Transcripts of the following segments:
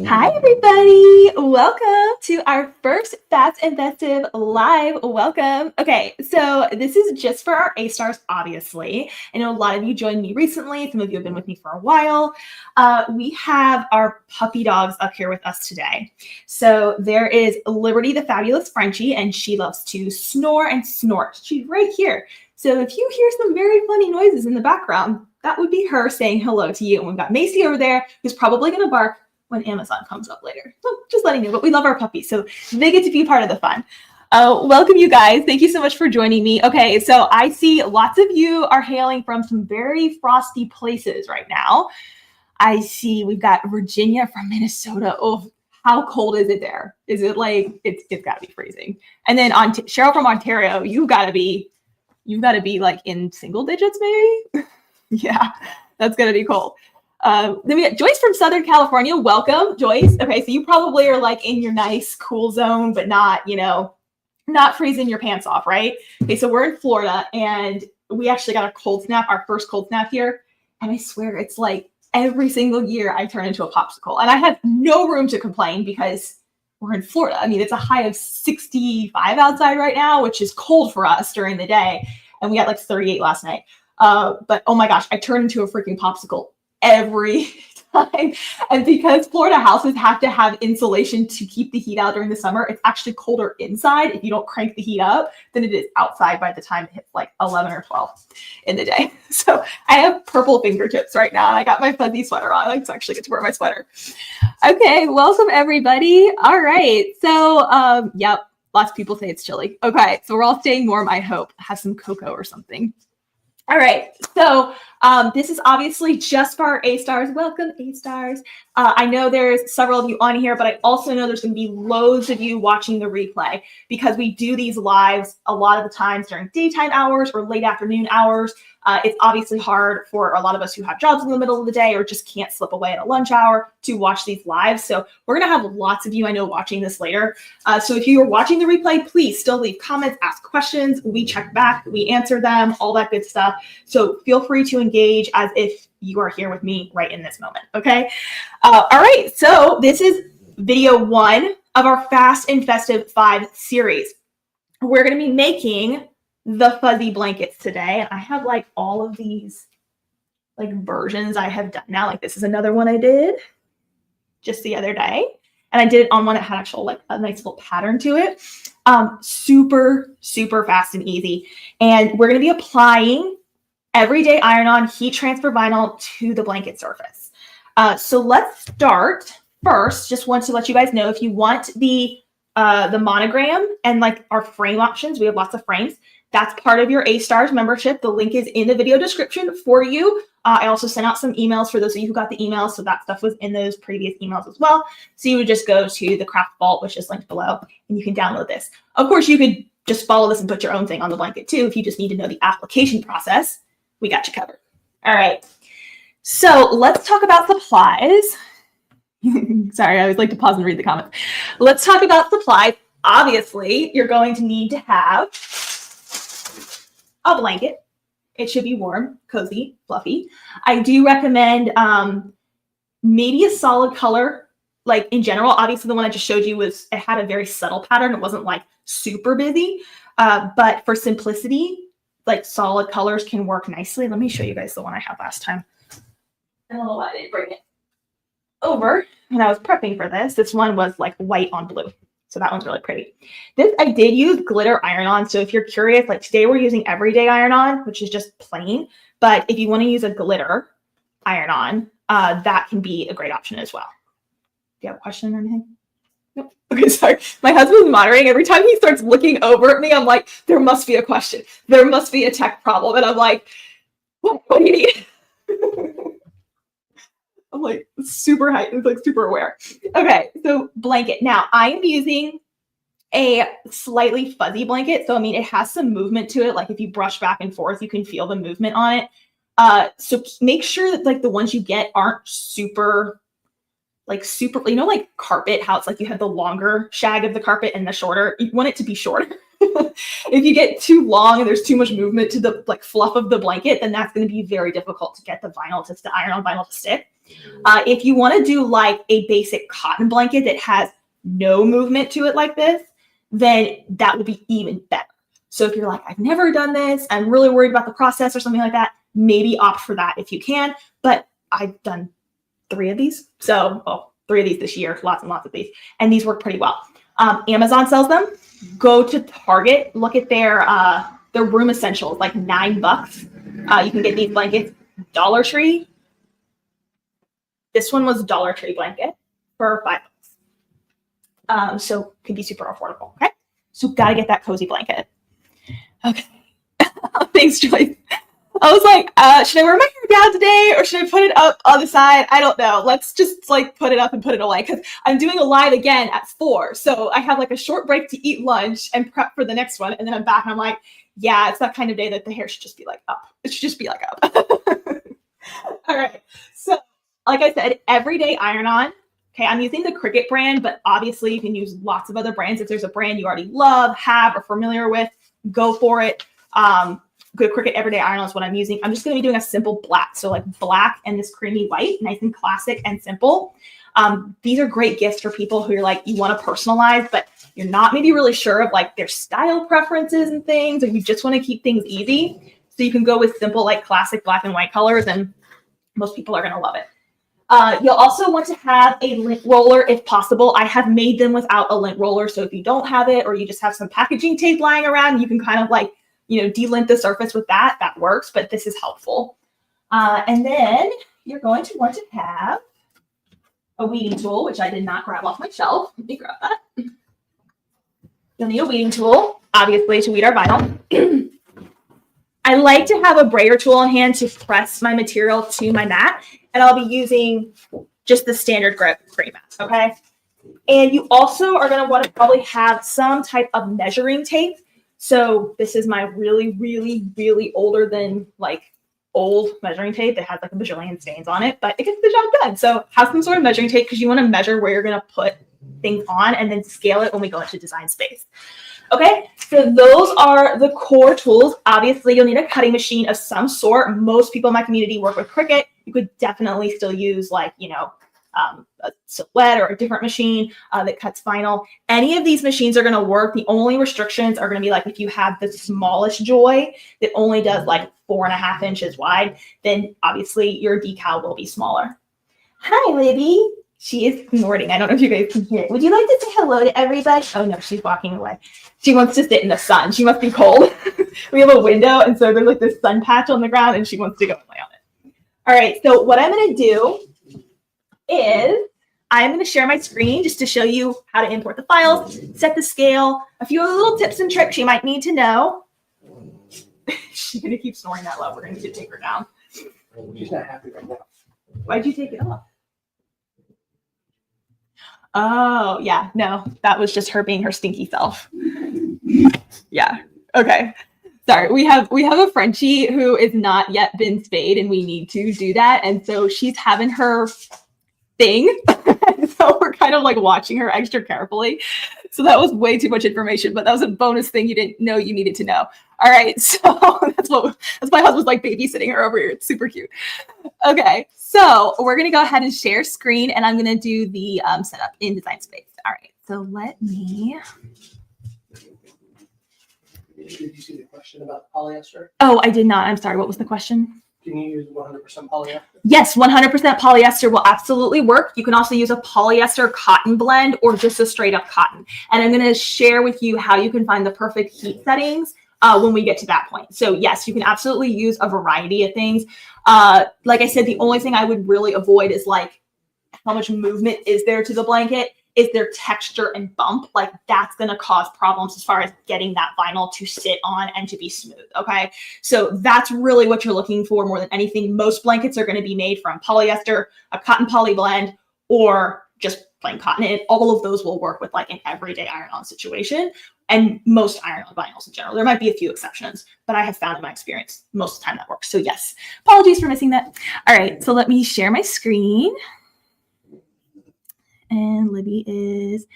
Hi, everybody. Welcome to our first Fast and Festive live. Welcome. Okay, so this is just for our A-stars, obviously. I know a lot of you joined me recently. Some of you have been with me for a while. We have our puppy dogs up here with us today. So there is Liberty, the fabulous Frenchie, and she loves to snore and snort. She's right here. So if you hear some very funny noises in the background, that would be her saying hello to you. And we've got Macy over there, who's probably going to bark when Amazon comes up later. So just letting you know, but we love our puppies, so they get to be part of the fun. Welcome, you guys. Thank you so much for joining me. Okay, so I see lots of you are hailing from some very frosty places right now. I see we've got Virginia from Minnesota. Oh, how cold is it there? Is it like, it's got to be freezing. And then Cheryl from Ontario, you've got to be like in single digits maybe. Yeah, that's going to be cold. Then we got Joyce from Southern California. Welcome, Joyce. Okay, so you probably are like in your nice, cool zone, but not, not freezing your pants off, right? Okay, so we're in Florida, and we actually got a cold snap, our first cold snap here. And I swear it's like every single year I turn into a popsicle. And I have no room to complain because we're in Florida. I mean, it's a high of 65 outside right now, which is cold for us during the day. And we got like 38 last night. But oh my gosh, I turned into a freaking popsicle every time. And because Florida houses have to have insulation to keep the heat out during the summer, it's actually colder inside if you don't crank the heat up than it is outside by the time it hits like 11 or 12 in the day. So I have purple fingertips right now, and I got my fuzzy sweater on. I actually get to wear my sweater. Okay, welcome everybody. All right, so yep, lots of people say it's chilly. Okay, so we're all staying warm, I hope. Have some cocoa or something. All right, so this is obviously just for our A-stars. Welcome, A-stars. I know there's several of you on here, but I also know there's going to be loads of you watching the replay because we do these lives a lot of the times during daytime hours or late afternoon hours. It's obviously hard for a lot of us who have jobs in the middle of the day or just can't slip away at a lunch hour to watch these lives. So we're going to have lots of you, I know, watching this later. So if you are watching the replay, please still leave comments, ask questions. We check back, we answer them, all that good stuff. So feel free to engage as if you are here with me right in this moment, okay? All right, so this is video 1 of our Fast and Festive 5 series. We're going to be making the fuzzy blankets today. And I have like all of these like versions I have done now. Like this is another one I did just the other day. And I did it on one that had actual like a nice little pattern to it. Super, super fast and easy. And we're going to be applying everyday iron-on heat transfer vinyl to the blanket surface. So let's start first. Just want to let you guys know if you want the monogram and like our frame options, we have lots of frames. That's part of your A-Stars membership. The link is in the video description for you. I also sent out some emails for those of you who got the emails, so that stuff was in those previous emails as well. So you would just go to the Craft Vault, which is linked below, and you can download this. Of course, you could just follow this and put your own thing on the blanket too. If you just need to know the application process, we got you covered. All right. So let's talk about supplies. Sorry, I always like to pause and read the comments. Let's talk about supplies. Obviously, you're going to need to have a blanket. It should be warm, cozy, fluffy. I do recommend maybe a solid color, like in general. Obviously, the one I just showed you it had a very subtle pattern. It wasn't like super busy, but for simplicity, like solid colors can work nicely. Let me show you guys the one I had last time. I don't know why I didn't bring it over when I was prepping for this. This one was like white on blue. So that one's really pretty. This I did use glitter iron-on. So if you're curious, like today we're using everyday iron-on, which is just plain. But if you want to use a glitter iron-on, that can be a great option as well. Do you have a question or anything? Nope. Okay, sorry. My husband's monitoring. Every time he starts looking over at me, I'm like, there must be a question. There must be a tech problem. And I'm like, what do you need? I'm like super high, like super aware. Okay, so blanket. Now I am using a slightly fuzzy blanket. So I mean, it has some movement to it. Like if you brush back and forth, you can feel the movement on it. So make sure that like the ones you get aren't super, like carpet, how it's like you have the longer shag of the carpet and the shorter. You want it to be shorter. If you get too long and there's too much movement to the like fluff of the blanket, then that's going to be very difficult to get the iron-on vinyl to stick. If you want to do like a basic cotton blanket that has no movement to it like this, then that would be even better. So if you're like, I've never done this, I'm really worried about the process or something like that, maybe opt for that if you can. But I've done 3 of these. So, 3 of these this year, lots and lots of these. And these work pretty well. Amazon sells them. Go to Target, look at their room essentials, like $9. You can get these blankets. Dollar Tree. This one was Dollar Tree blanket for $5. So could be super affordable. Okay. So gotta get that cozy blanket. Okay. Thanks, Joyce. I was like, should I wear my hair down today or should I put it up on the side? I don't know. Let's just like put it up and put it away because I'm doing a live again at 4. So I have like a short break to eat lunch and prep for the next one. And then I'm back and I'm like, yeah, it's that kind of day that the hair should just be like up. It should just be like up. All right. So like I said, everyday iron on. Okay, I'm using the Cricut brand, but obviously you can use lots of other brands. If there's a brand you already love, have, or familiar with, go for it. Good Cricut Everyday Iron-On is what I'm using. I'm just going to be doing a simple black. So like black and this creamy white, nice and classic and simple. These are great gifts for people who are like, you want to personalize, but you're not maybe really sure of like their style preferences and things, or you just want to keep things easy. So you can go with simple, like classic black and white colors, and most people are going to love it. You'll also want to have a lint roller if possible. I have made them without a lint roller. So if you don't have it, or you just have some packaging tape lying around, you can kind of like, de-lint the surface with that. That works, but this is helpful. And then you're going to want to have a weeding tool, which I did not grab off my shelf. Let me grab that. You'll need a weeding tool, obviously, to weed our vinyl. I like to have a brayer tool on hand to press my material to my mat, and I'll be using just the standard grip cream mat, okay? And you also are going to want to probably have some type of measuring tape. So this is my really, really, really older than like old measuring tape that has like a bajillion stains on it, but it gets the job done. So have some sort of measuring tape because you want to measure where you're going to put things on and then scale it when we go into design space. Okay, so those are the core tools. Obviously, you'll need a cutting machine of some sort. Most people in my community work with Cricut. You could definitely still use like, a Silhouette or a different machine that cuts vinyl. Any of these machines are going to work. The only restrictions are going to be like if you have the smallest Joy that only does like 4.5 inches wide, then obviously your decal will be smaller. Hi, Libby. She is snorting. I don't know if you guys can hear it. Would you like to say hello to everybody? Oh no, she's walking away. She wants to sit in the sun. She must be cold. We have a window, and so there's like this sun patch on the ground, and she wants to go and lay on it. All right, so what I'm going to do is I'm going to share my screen just to show you how to import the files, set the scale, a few other little tips and tricks you might need to know. She's going to keep snoring that loud. We're going to need to take her down. She's not happy right now. Why'd you take it off? Oh, yeah. No, that was just her being her stinky self. Yeah. Okay. Sorry. We have a Frenchie who is not yet been spayed, and we need to do that. And so she's having her thing. So we're kind of like watching her extra carefully. So that was way too much information, but that was a bonus thing you didn't know you needed to know. All right. So that's my husband's like babysitting her over here. It's super cute. Okay. So we're going to go ahead and share screen, and I'm going to do the setup in Design Space. All right. So let me. Did you see the question about polyester? Oh, I did not. I'm sorry. What was the question? Can you use 100% polyester? Yes, 100% polyester will absolutely work. You can also use a polyester cotton blend or just a straight up cotton. And I'm going to share with you how you can find the perfect heat settings when we get to that point. So yes, you can absolutely use a variety of things. Like I said, the only thing I would really avoid is like how much movement is there to the blanket. Is there texture and bump? Like that's going to cause problems as far as getting that vinyl to sit on and to be smooth. Okay. So that's really what you're looking for more than anything. Most blankets are going to be made from polyester, a cotton poly blend, or just plain cotton. And all of those will work with like an everyday iron-on situation and most iron-on vinyls in general. There might be a few exceptions, but I have found in my experience, most of the time that works. So yes, apologies for missing that. All right. So let me share my screen. And Libby is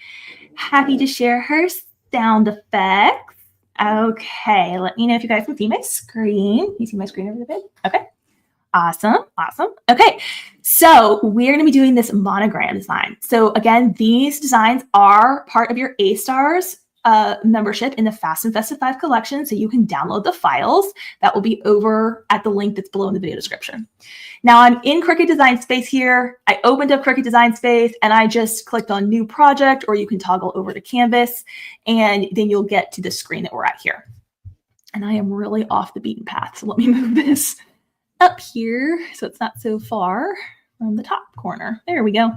happy to share her sound effects. Okay, let me know if you guys can see my screen. You see my screen over the bit? Okay. Awesome. Okay, so we're going to be doing this monogram design. So again, these designs are part of your A-Stars membership in the Fast and Festive 5 collection, so you can download the files. That will be over at the link that's below in the video description. Now I'm in Cricut Design Space here. I opened up Cricut Design Space and I just clicked on New Project, or you can toggle over to Canvas, and then you'll get to the screen that we're at here. And I am really off the beaten path, so let me move this up here so it's not so far from the top corner. There we go.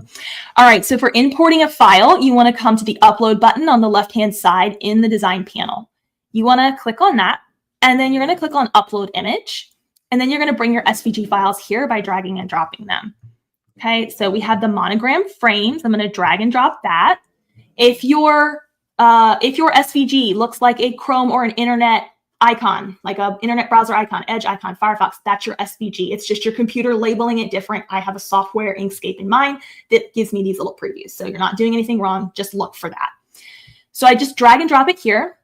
All right, so for importing a file, you want to come to the upload button on the left-hand side in the design panel. You want to click on that, and then you're going to click on upload image, and then you're going to bring your SVG files here by dragging and dropping them. Okay, so we have the monogram frames. I'm going to drag and drop that. If your SVG looks like a Chrome or an internet icon, like an internet browser icon, Edge icon, Firefox, that's your SVG. It's just your computer labeling it different. I have a software, Inkscape, in mind that gives me these little previews. So you're not doing anything wrong. Just look for that. So I just drag and drop it here,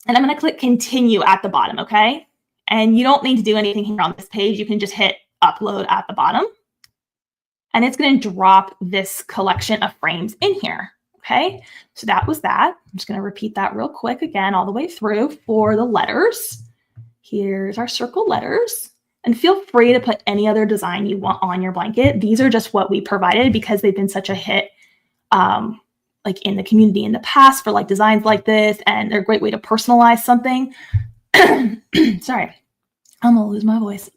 and I'm going to click continue at the bottom, okay? And you don't need to do anything here on this page. You can just hit upload at the bottom, and it's going to drop this collection of frames in here. Okay, so that was that. I'm just going to repeat that real quick again all the way through for the letters. Here's our circle letters. And feel free to put any other design you want on your blanket. These are just what we provided because they've been such a hit like in the community in the past for like designs like this, and they're a great way to personalize something. Sorry, I'm going to lose my voice.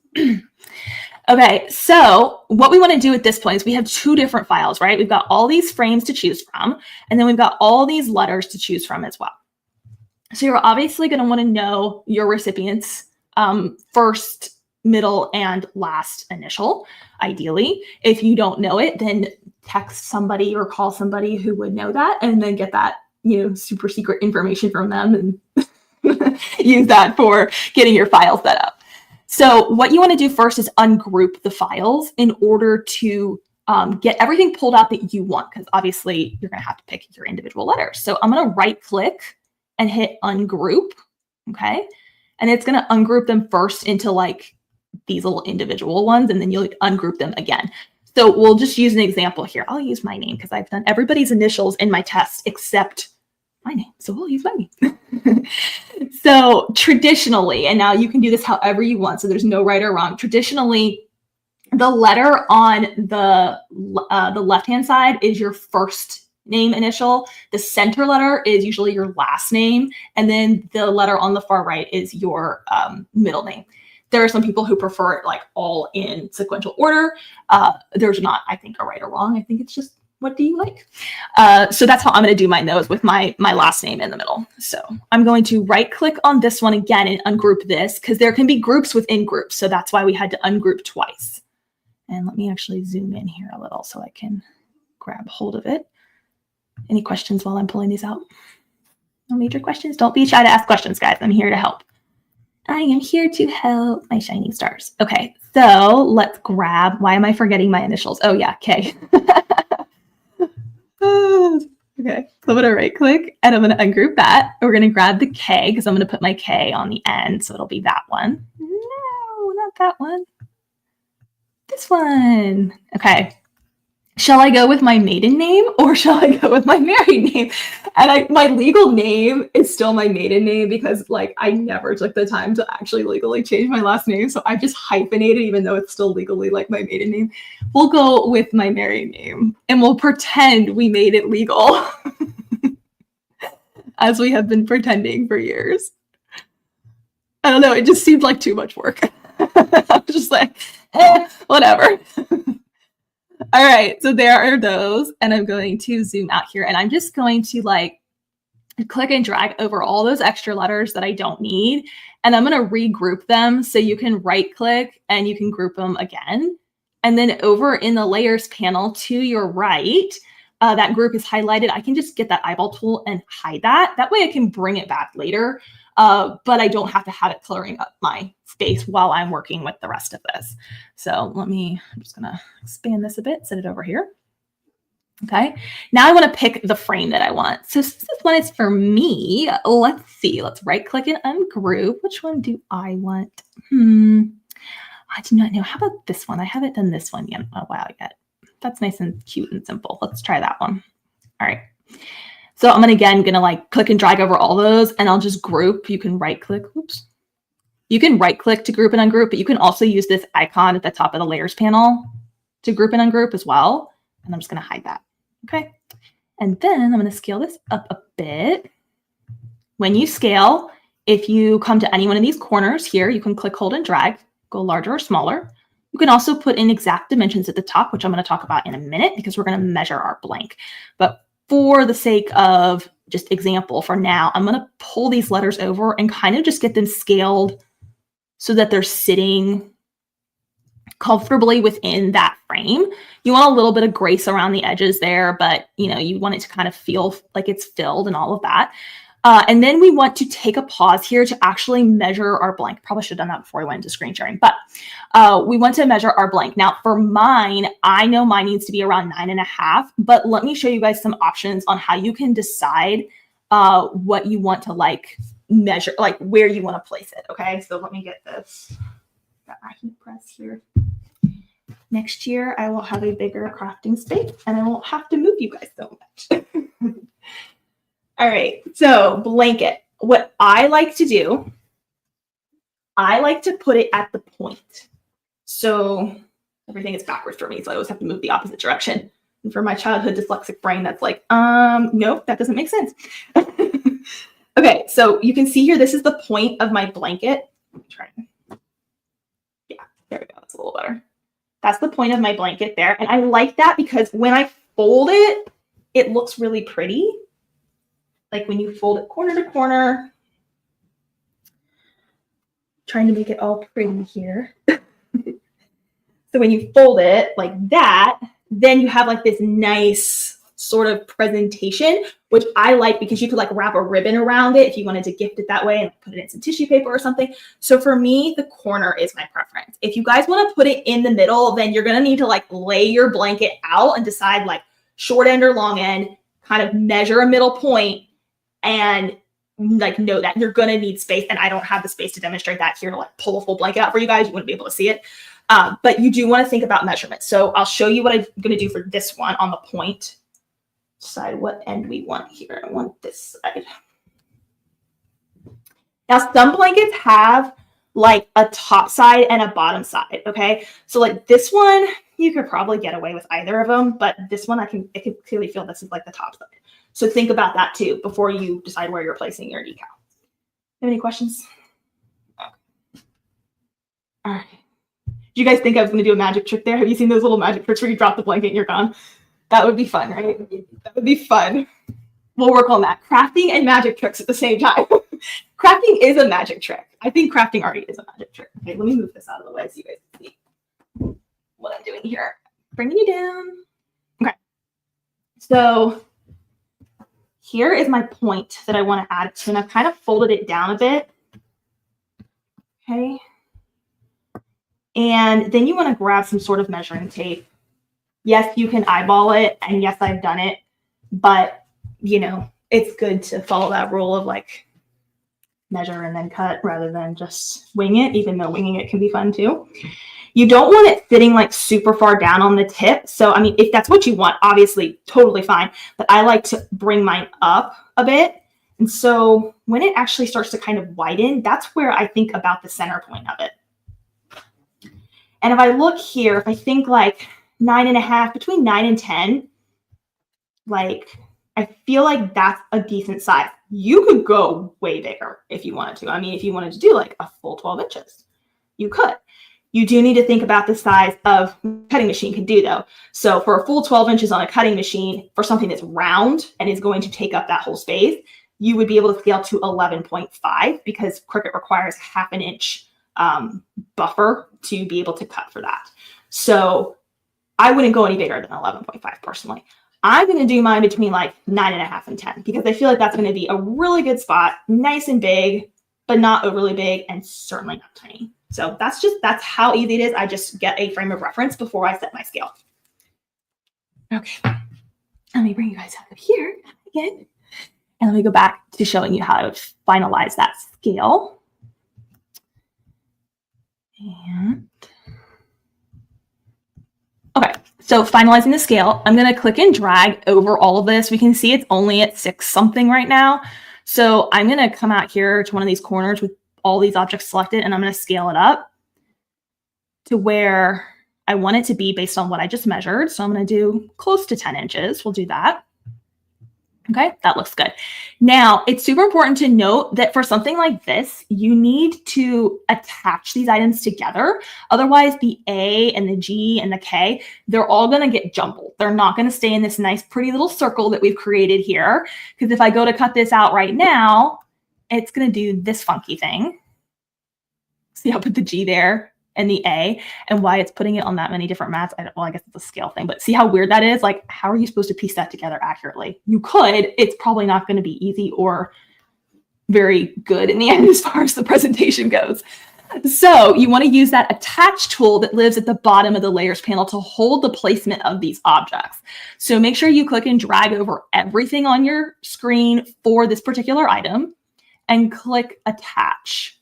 Okay, so what we want to do at this point is we have two different files, right? We've got all these frames to choose from, and then we've got all these letters to choose from as well. So you're obviously going to want to know your recipient's first, middle, and last initial, ideally. If you don't know it, then text somebody or call somebody who would know that, and then get that, super secret information from them and use that for getting your file set up. So what you want to do first is ungroup the files in order to get everything pulled out that you want, because obviously you're going to have to pick your individual letters. So I'm going to right click and hit ungroup, okay? And it's going to ungroup them first into like these little individual ones, and then you'll ungroup them again. So we'll just use an example here. I'll use my name because I've done everybody's initials in my test except my name. So we'll use my name. So traditionally, and now you can do this however you want, so there's no right or wrong. Traditionally, the letter on the left-hand side is your first name initial. The center letter is usually your last name. And then the letter on the far right is your middle name. There are some people who prefer it like all in sequential order. There's not, I think, a right or wrong. I think it's just, what do you like? So that's how I'm going to do my nose, with my last name in the middle. So I'm going to right click on this one again and ungroup this, because there can be groups within groups. So that's why we had to ungroup twice. And let me actually zoom in here a little so I can grab hold of it. Any questions while I'm pulling these out? No major questions? Don't be shy to ask questions, guys. I'm here to help. I am here to help, my shining stars. Okay, so let's grab, why am I forgetting my initials? Oh yeah, K. Okay, so I'm going to right click and I'm going to ungroup that. We're going to grab the K because I'm going to put my K on the end. So it'll be that one. No, not that one. This one. Okay. Shall I go with my maiden name or shall I go with my married name? And my legal name is still my maiden name because like I never took the time to actually legally change my last name. So I just hyphenated even though it's still legally like my maiden name. We'll go with my married name and we'll pretend we made it legal as we have been pretending for years. I don't know. It just seemed like too much work. I was just like, whatever. All right, so there are those, and I'm going to zoom out here, and I'm just going to like click and drag over all those extra letters that I don't need, and I'm going to regroup them so you can right click and you can group them again. And then over in the layers panel to your right, that group is highlighted. I can just get that eyeball tool and hide that. That way I can bring it back later, but I don't have to have it coloring up my space while I'm working with the rest of this. So I'm just going to expand this a bit, set it over here. Okay, now I want to pick the frame that I want. So since this one is for me, let's see. Let's right click and ungroup. Which one do I want? I do not know. How about this one? I haven't done this one yet in a while yet. That's nice and cute and simple. Let's try that one. All right. So I'm gonna like click and drag over all those, and I'll just group. You can right click. Oops. You can right click to group and ungroup, but you can also use this icon at the top of the layers panel to group and ungroup as well. And I'm just going to hide that. Okay. And then I'm going to scale this up a bit. When you scale, if you come to any one of these corners here, you can click, hold, and drag, go larger or smaller. You can also put in exact dimensions at the top, which I'm going to talk about in a minute because we're going to measure our blank. But for the sake of just example for now, I'm going to pull these letters over and kind of just get them scaled so that they're sitting comfortably within that frame. You want a little bit of grace around the edges there, but you want it to kind of feel like it's filled and all of that. And then we want to take a pause here to actually measure our blank. Probably should have done that before we went into screen sharing, but we want to measure our blank. Now for mine, I know mine needs to be around 9.5, but let me show you guys some options on how you can decide what you want to like measure, like where you want to place it. Okay, so let me get this. Got my heat press here. Next year, I will have a bigger crafting space and I won't have to move you guys so much. All right, so blanket. What I like to do, I like to put it at the point. So everything is backwards for me, so I always have to move the opposite direction. And for my childhood dyslexic brain, that's like, nope, that doesn't make sense. Okay, so you can see here, this is the point of my blanket. Let me try. Yeah, there we go, that's a little better. That's the point of my blanket there. And I like that because when I fold it, it looks really pretty. Like when you fold it corner to corner, trying to make it all pretty here. So when you fold it like that, then you have like this nice sort of presentation, which I like because you could like wrap a ribbon around it if you wanted to gift it that way and put it in some tissue paper or something. So for me, the corner is my preference. If you guys want to put it in the middle, then you're going to need to like lay your blanket out and decide like short end or long end, kind of measure a middle point and like know that you're going to need space. And I don't have the space to demonstrate that here to like pull a full blanket out for you guys. You wouldn't be able to see it. But you do want to think about measurements. So I'll show you what I'm going to do for this one on the point. Decide what end we want here. I want this side. Now, some blankets have like a top side and a bottom side, okay? So like this one, you could probably get away with either of them, but this one I can clearly feel this is like the top side. So think about that too before you decide where you're placing your decal. Have any questions? Okay. All right. Do you guys think I was going to do a magic trick there? Have you seen those little magic tricks where you drop the blanket and you're gone? That would be fun, right? That would be fun. We'll work on that. Crafting and magic tricks at the same time. Crafting is a magic trick. I think crafting already is a magic trick. Okay, let me move this out of the way so you guys can see what I'm doing here. Bringing you down. Okay. So here is my point that I want to add to, and I've kind of folded it down a bit. Okay. And then you want to grab some sort of measuring tape. Yes, you can eyeball it, and yes, I've done it, but it's good to follow that rule of like measure and then cut rather than just wing it, even though winging it can be fun too. You don't want it sitting like super far down on the tip. So, I mean, if that's what you want, obviously totally fine, but I like to bring mine up a bit. And so when it actually starts to kind of widen, that's where I think about the center point of it. And if I look here, if I think like 9.5, between 9 and 10, like I feel like that's a decent size. You could go way bigger if you wanted to. I mean, if you wanted to do like a full 12 inches, you could. You do need to think about the size of cutting machine can do though. So for a full 12 inches on a cutting machine for something that's round and is going to take up that whole space, you would be able to scale to 11.5 because Cricut requires half an inch buffer to be able to cut for that. So I wouldn't go any bigger than 11.5 personally. I'm going to do mine between like 9.5 and 10 because I feel like that's going to be a really good spot, nice and big, but not overly big and certainly not tiny. So that's how easy it is. I just get a frame of reference before I set my scale. Okay. Let me bring you guys up here again. And let me go back to showing you how to finalize that scale. And okay, so finalizing the scale, I'm going to click and drag over all of this. We can see it's only at 6 something right now. So I'm going to come out here to one of these corners with all these objects selected, and I'm going to scale it up to where I want it to be based on what I just measured. So I'm going to do close to 10 inches. We'll do that. Okay, that looks good. Now, it's super important to note that for something like this, you need to attach these items together. Otherwise, the A and the G and the K, they're all going to get jumbled. They're not going to stay in this nice, pretty little circle that we've created here. Because if I go to cut this out right now, it's going to do this funky thing. See, I'll put the G there and the A, and why it's putting it on that many different mats. Well, I guess it's a scale thing, but see how weird that is? Like, how are you supposed to piece that together accurately? You could, it's probably not going to be easy or very good in the end as far as the presentation goes. So you want to use that attach tool that lives at the bottom of the layers panel to hold the placement of these objects. So make sure you click and drag over everything on your screen for this particular item and click attach.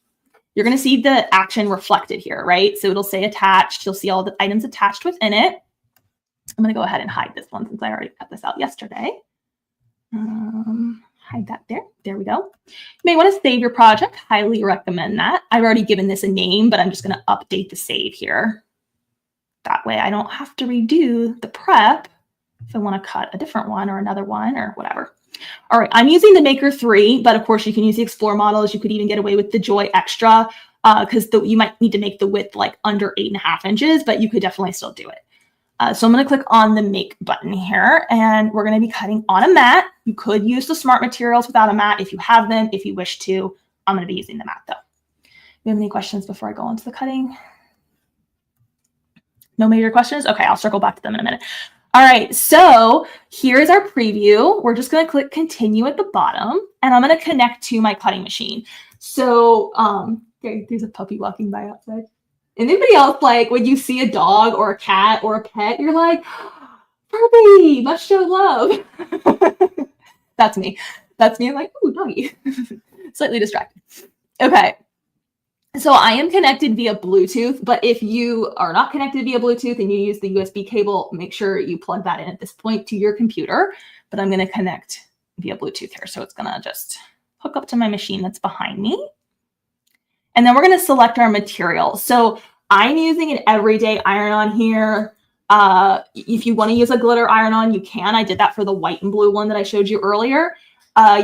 You're going to see the action reflected here, right? So it'll say attached. You'll see all the items attached within it. I'm going to go ahead and hide this one since I already cut this out yesterday. Hide that there. There we go. You may want to save your project. Highly recommend that. I've already given this a name, but I'm just going to update the save here. That way I don't have to redo the prep if I want to cut a different one or another one or whatever. All right, I'm using the Maker 3, but of course you can use the Explore models. You could even get away with the Joy Extra because you might need to make the width like under 8.5 inches, but you could definitely still do it. So I'm going to click on the Make button here, and we're going to be cutting on a mat. You could use the Smart Materials without a mat if you have them, if you wish to. I'm going to be using the mat though. Do you have any questions before I go on to the cutting? No major questions? Okay, I'll circle back to them in a minute. All right, so here's our preview. We're just going to click continue at the bottom, and I'm going to connect to my cutting machine. So there's a puppy walking by outside. Anybody else, like when you see a dog or a cat or a pet, you're like, Barbie, must show love. That's me. That's me. I'm like, ooh, doggy. Slightly distracted. Okay. So I am connected via Bluetooth, but if you are not connected via Bluetooth and you use the USB cable, make sure you plug that in at this point to your computer. But I'm going to connect via Bluetooth here. So it's going to just hook up to my machine that's behind me. And then we're going to select our material. So I'm using an everyday iron-on here. If you want to use a glitter iron-on, you can. I did that for the white and blue one that I showed you earlier.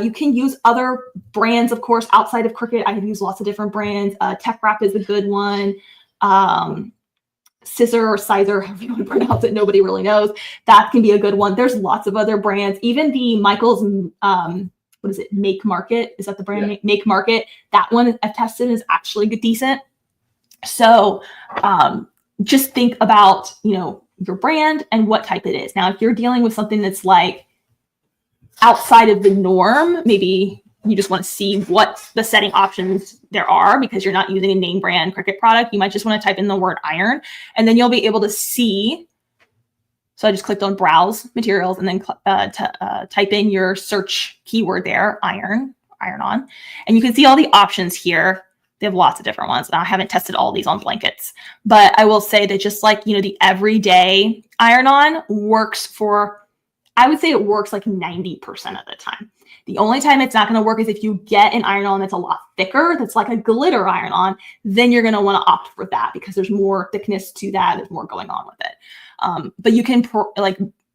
You can use other brands, of course, outside of Cricut. I have used lots of different brands. Tech Wrap is a good one. Scissor or Sizer, however you want to pronounce it, nobody really knows. That can be a good one. There's lots of other brands. Even the Michaels, what is it, Make Market? Is that the brand? Yeah. Make Market. That one I've tested is actually decent. So just think about, your brand and what type it is. Now, if you're dealing with something that's like outside of the norm, maybe you just want to see what the setting options there are because you're not using a name brand Cricut product. You might just want to type in the word iron, and then you'll be able to see. So I just clicked on Browse Materials and then type in your search keyword there, iron-on. And you can see all the options here. They have lots of different ones. Now, I haven't tested all these on blankets, but I will say that just like, the everyday iron-on works for, I would say it works like 90% of the time. The only time it's not going to work is if you get an iron-on that's a lot thicker, that's like a glitter iron-on, then you're going to want to opt for that because there's more thickness to that. There's more going on with it. But you can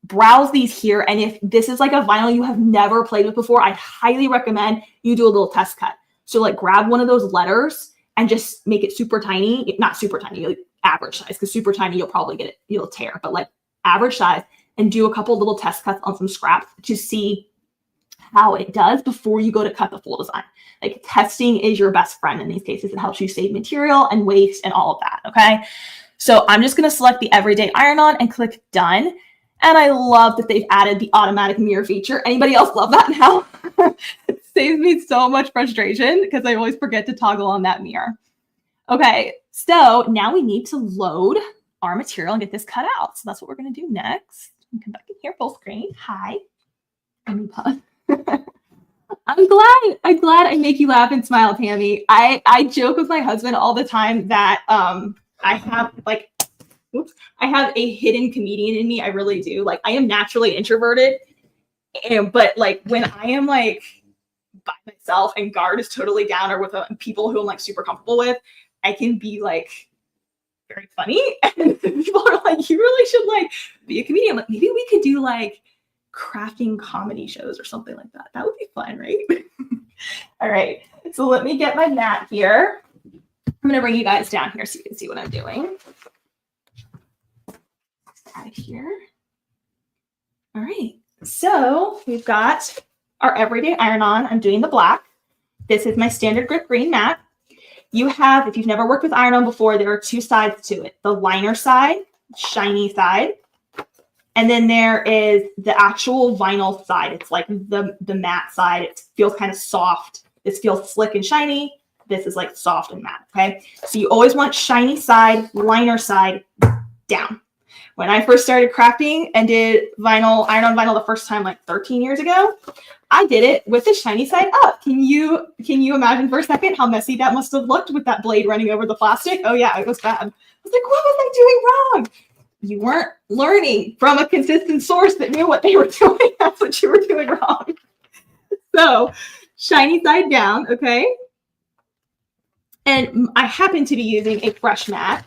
browse these here. And if this is like a vinyl you have never played with before, I highly recommend you do a little test cut. So like grab one of those letters and just make it super tiny, not super tiny, like average size, because super tiny, you'll probably get it, you'll tear, but like average size, and do a couple little test cuts on some scraps to see how it does before you go to cut the full design. Like testing is your best friend in these cases. It helps you save material and waste and all of that. Okay. So I'm just going to select the everyday iron-on and click done. And I love that they've added the automatic mirror feature. Anybody else love that now? It saves me so much frustration because I always forget to toggle on that mirror. Okay, so now we need to load our material and get this cut out. So that's what we're going to do next. Come back in here full screen. Hi. I'm glad I make you laugh and smile, Tammy. I joke with my husband all the time that I have like I have a hidden comedian in me. I really do. Like I am naturally introverted, but like when I am like by myself and guard is totally down or with people who I'm like super comfortable with, I can be like very funny. And people are like, you really should like be a comedian. Like maybe we could do like crafting comedy shows or something like that. That would be fun, right? All right. So let me get my mat here. I'm going to bring you guys down here so you can see what I'm doing. Right here. All right. So we've got our everyday iron-on. I'm doing the black. This is my standard grip green mat. You have, if you've never worked with iron-on before, there are two sides to it. The liner side, shiny side, and then there is the actual vinyl side. It's like the matte side. It feels kind of soft. This feels slick and shiny. This is like soft and matte, okay? So you always want shiny side, liner side down. When I first started crafting and did vinyl, iron-on vinyl the first time like 13 years ago, I did it with the shiny side up. Can you imagine for a second how messy that must have looked with that blade running over the plastic? Oh yeah, it was bad. I was like, what was I doing wrong? You weren't learning from a consistent source that knew what they were doing. That's what you were doing wrong. So shiny side down, okay? And I happen to be using a fresh mat.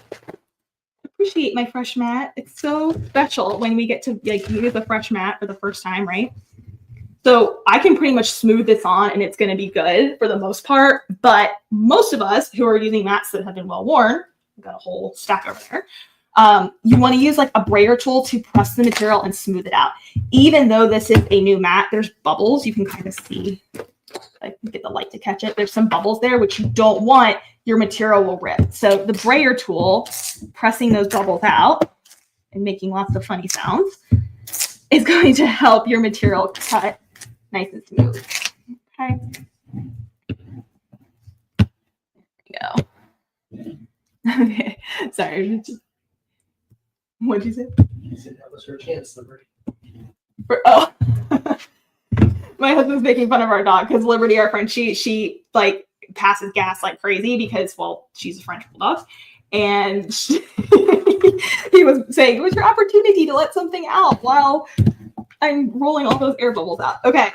Appreciate my fresh mat. It's so special when we get to like use a fresh mat for the first time, right? So I can pretty much smooth this on and it's going to be good for the most part. But most of us who are using mats that have been well worn, I've got a whole stack over there. You want to use like a brayer tool to press the material and smooth it out. Even though this is a new mat, there's bubbles. You can kind of see, I can get the light to catch it. There's some bubbles there, which you don't want. Your material will rip. So the brayer tool, pressing those bubbles out and making lots of funny sounds, is going to help your material cut nice and smooth. Okay. There we go. Okay. Sorry. What'd you say? You said that was her chance, Liberty. Oh. My husband's making fun of our dog because Liberty, our friend, she like passes gas like crazy because, well, she's a French bulldog. And he was saying it was your opportunity to let something out while I'm rolling all those air bubbles out. Okay.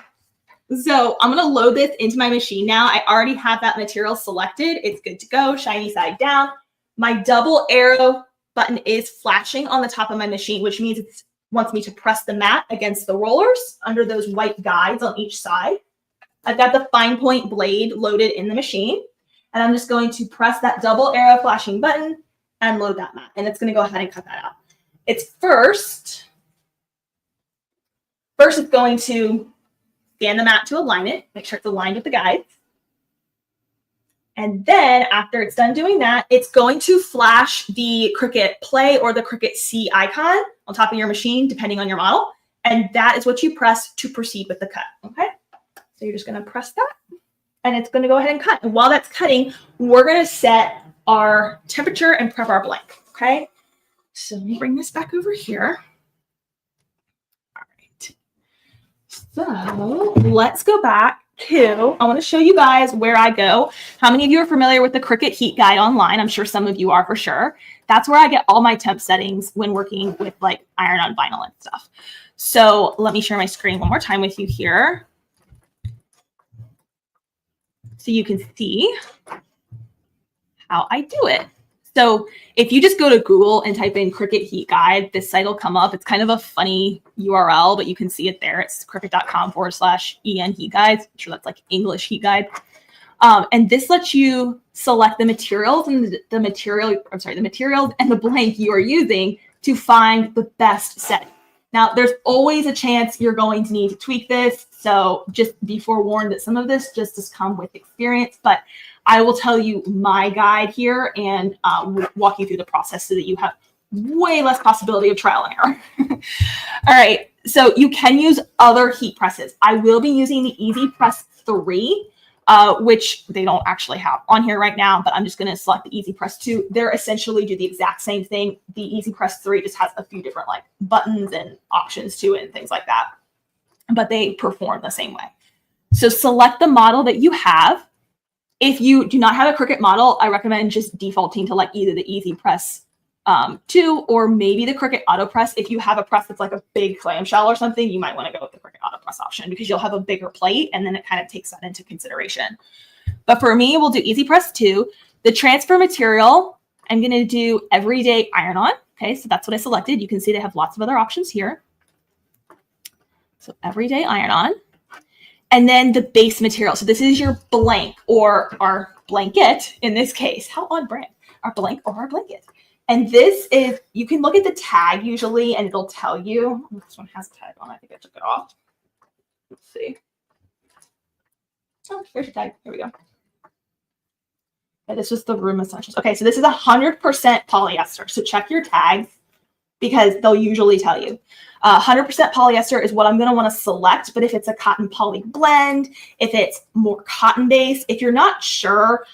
So I'm going to load this into my machine now. I already have that material selected. It's good to go. Shiny side down. My double arrow button is flashing on the top of my machine, which means it wants me to press the mat against the rollers under those white guides on each side. I've got the fine point blade loaded in the machine, and I'm just going to press that double arrow flashing button and load that mat, and it's going to go ahead and cut that out. It's first it's going to scan the mat to align it, make sure it's aligned with the guides. And then after it's done doing that, it's going to flash the Cricut Play or the Cricut C icon on top of your machine, depending on your model. And that is what you press to proceed with the cut, okay? So you're just gonna press that and it's gonna go ahead and cut. And while that's cutting, we're gonna set our temperature and prep our blank, okay? So let me bring this back over here. All right. So let's go back to, I wanna show you guys where I go. How many of you are familiar with the Cricut Heat Guide online? I'm sure some of you are for sure. That's where I get all my temp settings when working with like iron-on vinyl and stuff. So let me share my screen one more time with you here, so you can see how I do it. So if you just go to Google and type in Cricut Heat Guide, this site will come up. It's kind of a funny URL, but you can see it there. It's cricut.com/en heat guides. I'm sure that's like English heat guide. And this lets you select the materials and the materials and the blank you are using to find the best setting. Now, there's always a chance you're going to need to tweak this. So just be forewarned that some of this just does come with experience, but I will tell you my guide here and walk you through the process so that you have way less possibility of trial and error. All right, so you can use other heat presses. I will be using the Easy Press 3. which they don't actually have on here right now, but I'm just going to select the Easy Press 2. They're essentially do the exact same thing. The Easy Press 3 just has a few different like buttons and options to it and things like that, but they perform the same way. So select the model that you have. If you do not have a Cricut model, I recommend just defaulting to like either the Easy Press 2 or maybe the Cricut Auto Press. If you have a press that's like a big clamshell or something, you might want to go with the Cricut Auto Press option because you'll have a bigger plate and then it kind of takes that into consideration. But for me, we'll do Easy Press 2. The transfer material, I'm going to do Everyday Iron-On. Okay, so that's what I selected. You can see they have lots of other options here. So Everyday Iron-On. And then the base material. So this is your blank or our blanket in this case. How on brand? Our blank or our blanket. And this is, you can look at the tag usually and it'll tell you. Oh, this one has a tag on. I think I took it off. Let's see. Oh, here's your tag. Here we go. Yeah, this was the Room Essentials. Okay, so this is 100% polyester. So check your tags because they'll usually tell you. 100% polyester is what I'm going to want to select. But if it's a cotton poly blend, if it's more cotton based, if you're not sure,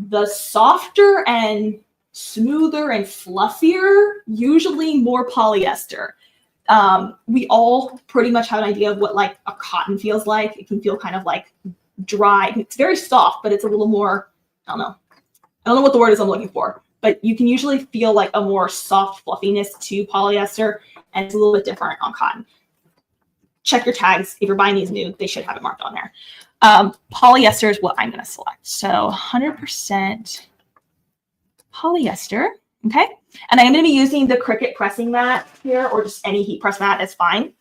the softer and smoother and fluffier, usually more polyester. We all pretty much have an idea of what like a cotton feels like. It can feel kind of like dry. It's very soft, but it's a little more, I don't know what the word is I'm looking for, but you can usually feel like a more soft fluffiness to polyester, and it's a little bit different on cotton. Check your tags. If you're buying these new, they should have it marked on there. Polyester is what I'm going to select. So 100% polyester. Okay. And I'm going to be using the Cricut pressing mat here, or just any heat press mat is fine.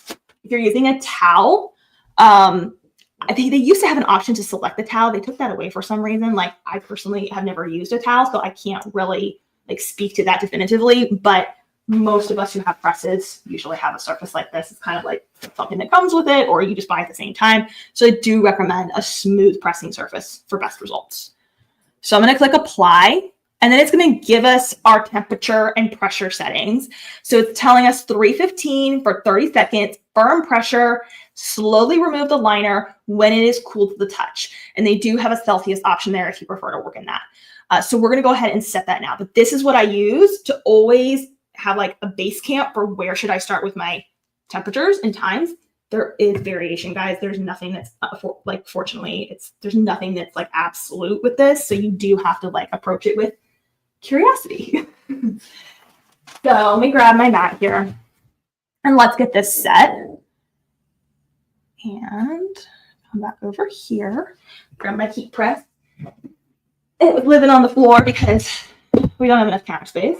If you're using a towel, I think they used to have an option to select the towel. They took that away for some reason. Like I personally have never used a towel, so I can't really like speak to that definitively, but most of us who have presses usually have a surface like this. It's kind of like something that comes with it, or you just buy at the same time. So I do recommend a smooth pressing surface for best results. So I'm going to click apply, and then it's going to give us our temperature and pressure settings. So it's telling us 315 for 30 seconds, firm pressure, slowly remove the liner when it is cool to the touch. And they do have a Celsius option there if you prefer to work in that. So we're going to go ahead and set that now. But this is what I use to always have like a base camp for where should I start with my temperatures and times. There is variation, guys. There's nothing that's fortunately, there's nothing that's like absolute with this. So you do have to like approach it with curiosity. So let me grab my mat here and let's get this set. And come back over here, grab my heat press. It was living on the floor because we don't have enough counter space.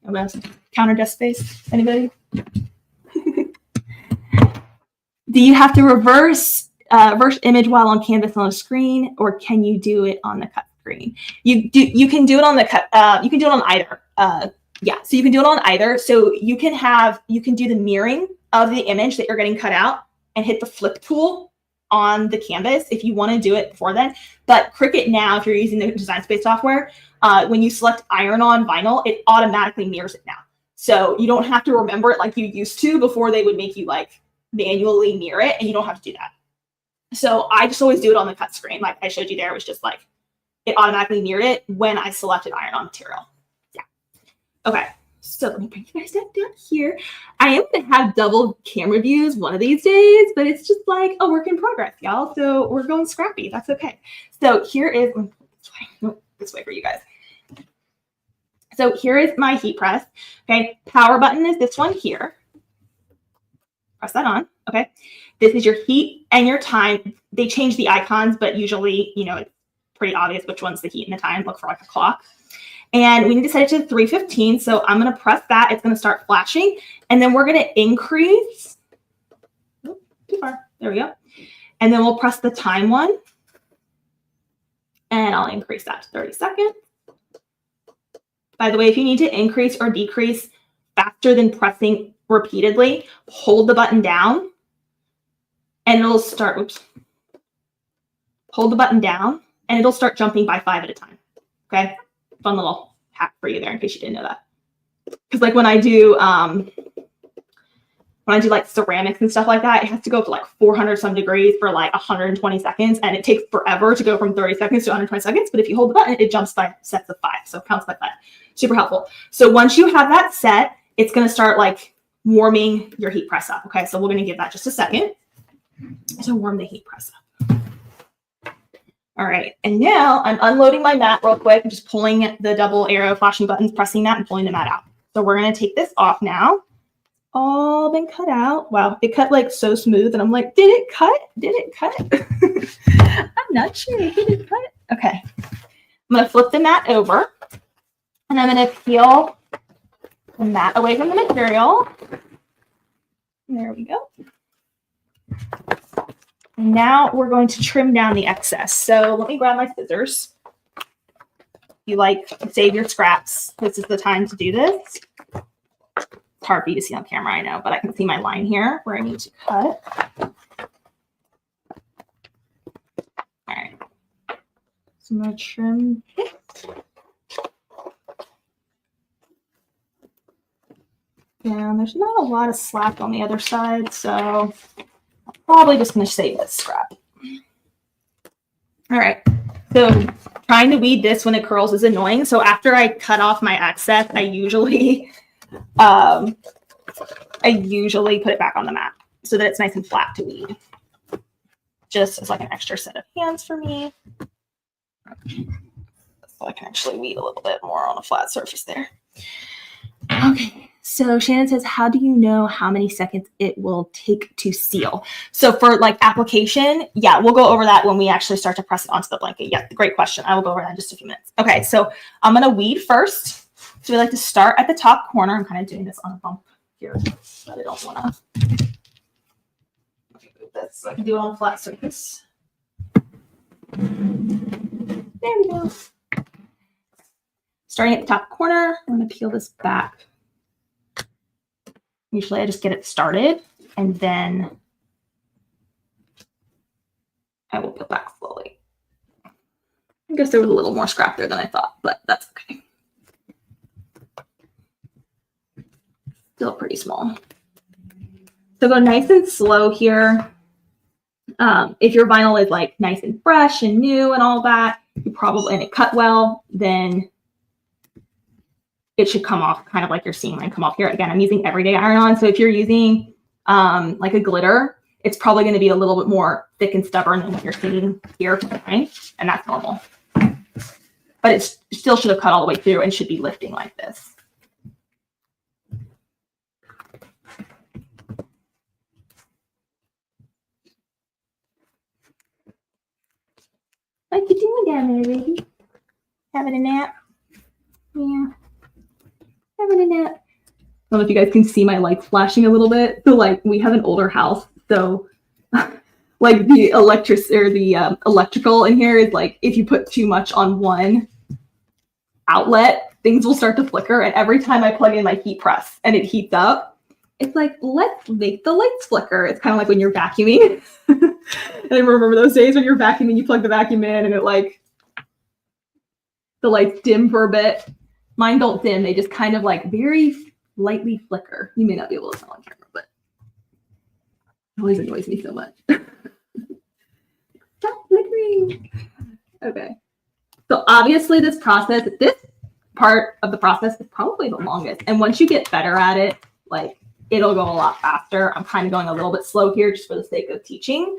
Nobody else? Counter desk space? Anybody? Do you have to reverse image while on canvas on a screen, or can you do it on the cut screen? You can do it on the cut. You can do it on either. Yeah, so you can do it on either. So you can do the mirroring of the image that you're getting cut out and hit the flip tool on the canvas if you want to do it before then. But Cricut now, if you're using the Design Space software, when you select iron-on vinyl, it automatically mirrors it now. So you don't have to remember it like you used to before. They would make you like manually mirror it, and you don't have to do that. So I just always do it on the cut screen. Like I showed you there, it was just like it automatically mirrored it when I selected iron-on material. Yeah. Okay. So let me bring you guys down here. I am going to have double camera views one of these days, but it's just like a work in progress, y'all. So we're going scrappy. That's okay. So here is this way for you guys. So here is my heat press. Okay. Power button is this one here. Press that on. Okay. This is your heat and your time. They change the icons, but usually, it's pretty obvious which one's the heat and the time. Look for like a clock. And we need to set it to 315. So I'm going to press that. It's going to start flashing. And then we're going to increase. Oh, too far. There we go. And then we'll press the time one. And I'll increase that to 30 seconds. By the way, if you need to increase or decrease faster than pressing repeatedly, hold the button down. And it'll start, oops. Hold the button down. And it'll start jumping by 5 at a time. Okay. Fun little hack for you there in case you didn't know that. Because like when I do when I do like ceramics and stuff like that, it has to go up to like 400 some degrees for like 120 seconds. And it takes forever to go from 30 seconds to 120 seconds. But if you hold the button, it jumps by sets of 5. So it counts by 5. Super helpful. So once you have that set, it's going to start like warming your heat press up. Okay. So we're going to give that just a second to warm the heat press up. All right. And now I'm unloading my mat real quick. I'm just pulling the double arrow flashing buttons, pressing that and pulling the mat out. So we're going to take this off now. All been cut out. Wow, it cut like so smooth, and I'm like, did it cut? Did it cut? I'm not sure. Did it cut? Okay. I'm gonna flip the mat over, and I'm gonna peel the mat away from the material. There we go. And now we're going to trim down the excess. So let me grab my scissors. You like save your scraps. This is the time to do this. It's hard for you to see on camera, I know, but I can see my line here where I need to cut. All right. So I'm going to trim this. And there's not a lot of slack on the other side, so I'm probably just going to save this scrap. All right. So trying to weed this when it curls is annoying. So after I cut off my excess, I usually put it back on the mat so that it's nice and flat to weed. Just as like an extra set of hands for me. So I can actually weed a little bit more on a flat surface there. Okay, so Shannon says, how do you know how many seconds it will take to seal? So for like application, yeah, we'll go over that when we actually start to press it onto the blanket. Yeah, great question. I will go over that in just a few minutes. Okay, so I'm going to weed first. So we like to start at the top corner. I'm kind of doing this on a bump here, but I don't want to move this. So I can do it on a flat surface. There we go. Starting at the top corner, I'm going to peel this back. Usually I just get it started and then I will peel back slowly. I guess there was a little more scrap there than I thought, but that's okay. Still pretty small. So go nice and slow here. If your vinyl is like nice and fresh and new and all that, you probably, and it cut well, then it should come off kind of like you're seeing mine come off here. Again, I'm using everyday iron-on. So if you're using like a glitter, it's probably going to be a little bit more thick and stubborn than what you're seeing here, right? And that's normal. But it still should have cut all the way through and should be lifting like this. What you doing down there, baby? Having a nap? Yeah. Having a nap. I don't know if you guys can see my lights flashing a little bit. So like we have an older house. So like the electrical in here is like, if you put too much on one outlet, things will start to flicker. And every time I plug in my heat press and it heats up, it's like, let's make the lights flicker. It's kind of like when you're vacuuming. And I remember those days when you're vacuuming, you plug the vacuum in and it like, the lights dim for a bit. Mine don't dim. They just kind of like very lightly flicker. You may not be able to tell on camera, but it always annoys me so much. Stop flickering. Okay. So obviously this part of the process is probably the longest. And once you get better at it, like it'll go a lot faster. I'm kind of going a little bit slow here just for the sake of teaching.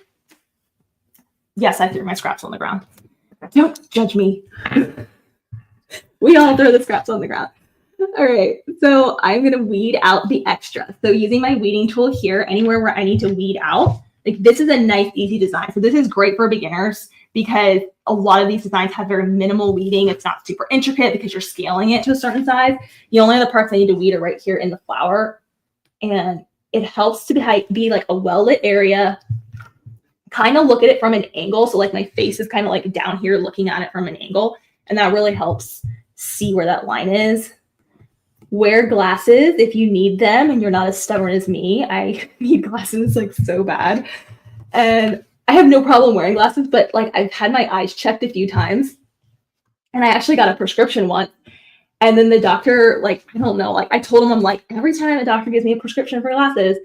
Yes, I threw my scraps on the ground. Don't judge me. We all throw the scraps on the ground. All right, so I'm gonna weed out the extra. So using my weeding tool here, anywhere where I need to weed out, like this is a nice, easy design. So this is great for beginners because a lot of these designs have very minimal weeding. It's not super intricate because you're scaling it to a certain size. The only other parts I need to weed are right here in the flower. And it helps to be like a well-lit area. Kind of look at it from an angle. So like my face is kind of like down here looking at it from an angle. And that really helps see where that line is. Wear glasses if you need them and you're not as stubborn as me. I need glasses like so bad. And I have no problem wearing glasses, but like I've had my eyes checked a few times and I actually got a prescription once. And then the doctor, like, I don't know, like I told him, I'm like, every time a doctor gives me a prescription for glasses,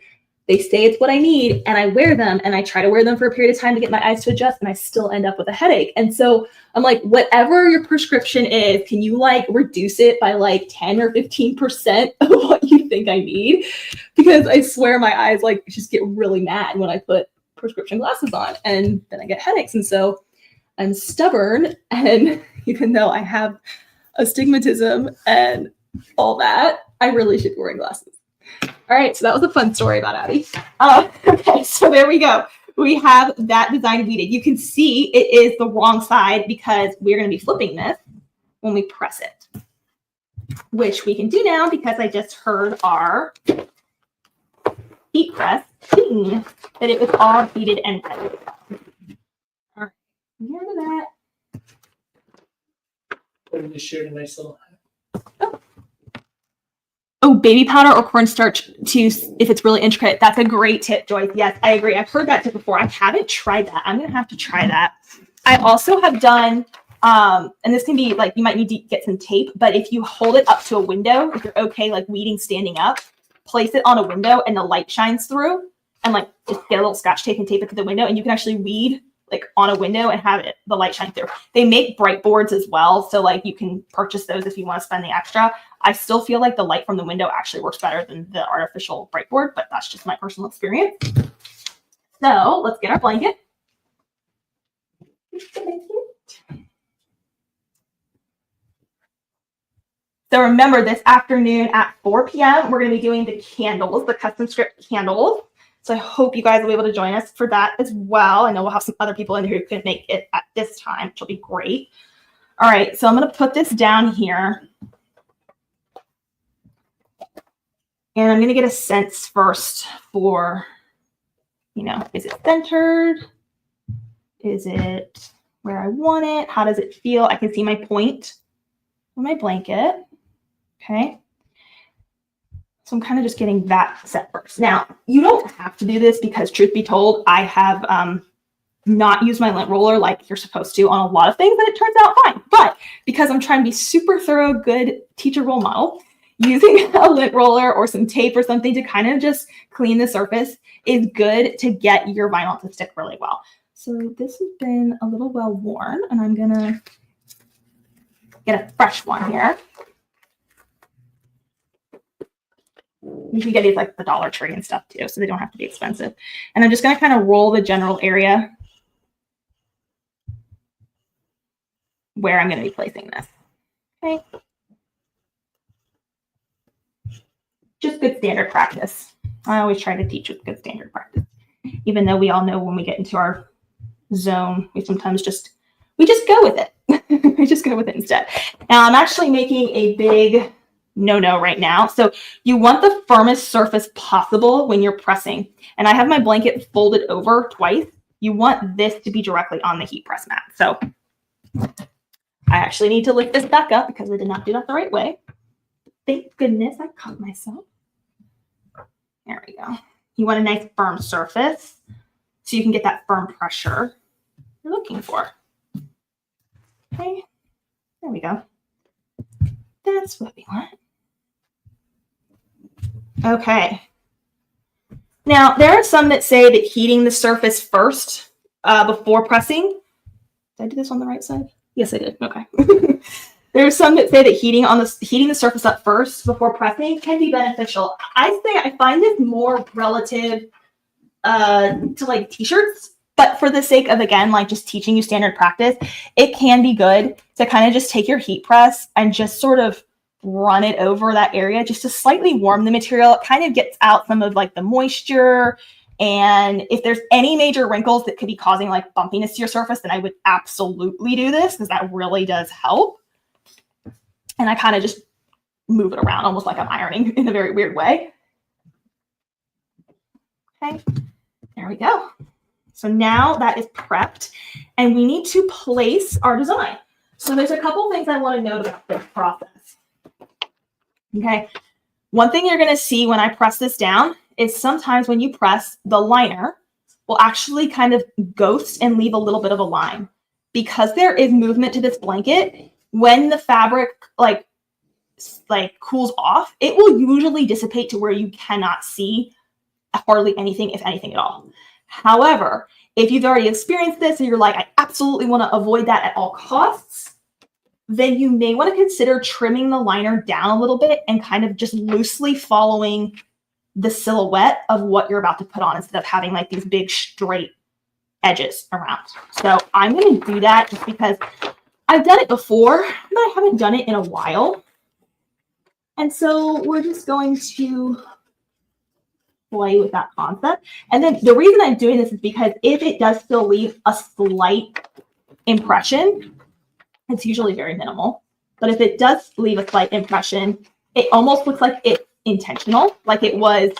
They say it's what I need, and I wear them, and I try to wear them for a period of time to get my eyes to adjust, and I still end up with a headache. And so I'm like, whatever your prescription is, can you like reduce it by like 10 or 15% of what you think I need? Because I swear my eyes like just get really mad when I put prescription glasses on, and then I get headaches. And so I'm stubborn, and even though I have astigmatism and all that, I really should be wearing glasses. All right, so that was a fun story about Abby. Okay, so there we go. We have that design weeded. You can see it is the wrong side because we're going to be flipping this when we press it, which we can do now because I just heard our heat press ding, that it was all heated and ready. All right, get rid of that. We're just shared a nice little. Oh, baby powder or cornstarch to if it's really intricate. That's a great tip, Joyce. Yes, I agree. I've heard that tip before. I haven't tried that. I'm gonna have to try that. I also have done, and this can be like you might need to get some tape, but if you hold it up to a window, if you're okay like weeding standing up, place it on a window and the light shines through, and like just get a little scotch tape and tape it to the window, and you can actually weed like on a window and have it the light shine through. They make bright boards as well, so like you can purchase those if you want to spend the extra. I still feel like the light from the window actually works better than the artificial bright board, but that's just my personal experience. So let's get our blanket. So remember, this afternoon at 4 p.m., we're going to be doing the candles, the custom script candles. So I hope you guys will be able to join us for that as well. I know we'll have some other people in here who couldn't make it at this time, which will be great. All right, so I'm going to put this down here. And I'm going to get a sense first for, you know, is it centered? Is it where I want it? How does it feel? I can see my point on my blanket. Okay. So I'm kind of just getting that set first. Now, you don't have to do this because truth be told, I have not used my lint roller like you're supposed to on a lot of things, and it turns out fine. But because I'm trying to be super thorough, good teacher role model, using a lint roller or some tape or something to kind of just clean the surface is good to get your vinyl to stick really well. So this has been a little well worn, and I'm gonna get a fresh one here. You can get these like the Dollar Tree and stuff too, so they don't have to be expensive. And I'm just gonna kind of roll the general area where I'm gonna be placing this. Okay. Just good standard practice. I always try to teach with good standard practice, even though we all know when we get into our zone, we sometimes just go with it. We just go with it instead. Now I'm actually making a big no right now. So you want the firmest surface possible when you're pressing. And I have my blanket folded over twice. You want this to be directly on the heat press mat. So I actually need to lift this back up because I did not do that the right way. Thank goodness I caught myself. There we go. You want a nice firm surface so you can get that firm pressure you're looking for. Okay, there we go. That's what we want. Okay. Now, there are some that say that heating the surface first before pressing. Did I do this on the right side? Yes, I did. Okay. There are some that say that heating the surface up first before pressing can be beneficial. I find this more relative to like t-shirts, but for the sake of, again, like just teaching you standard practice, it can be good to kind of just take your heat press and just sort of run it over that area just to slightly warm the material. It kind of gets out some of like the moisture. And if there's any major wrinkles that could be causing like bumpiness to your surface, then I would absolutely do this because that really does help. And I kind of just move it around almost like I'm ironing in a very weird way. Okay, there we go. So now that is prepped and we need to place our design. So there's a couple things I want to note about this process. Okay, one thing you're going to see when I press this down is sometimes when you press, the liner will actually kind of ghost and leave a little bit of a line. Because there is movement to this blanket, when the fabric like cools off, it will usually dissipate to where you cannot see hardly anything, if anything at all. However, if you've already experienced this and you're like, I absolutely want to avoid that at all costs, then you may want to consider trimming the liner down a little bit and kind of just loosely following the silhouette of what you're about to put on instead of having like these big straight edges around. So I'm going to do that just because I've done it before, but I haven't done it in a while. And so we're just going to play with that concept. And then the reason I'm doing this is because if it does still leave a slight impression, it's usually very minimal. But if it does leave a slight impression, it almost looks like it's intentional, like it was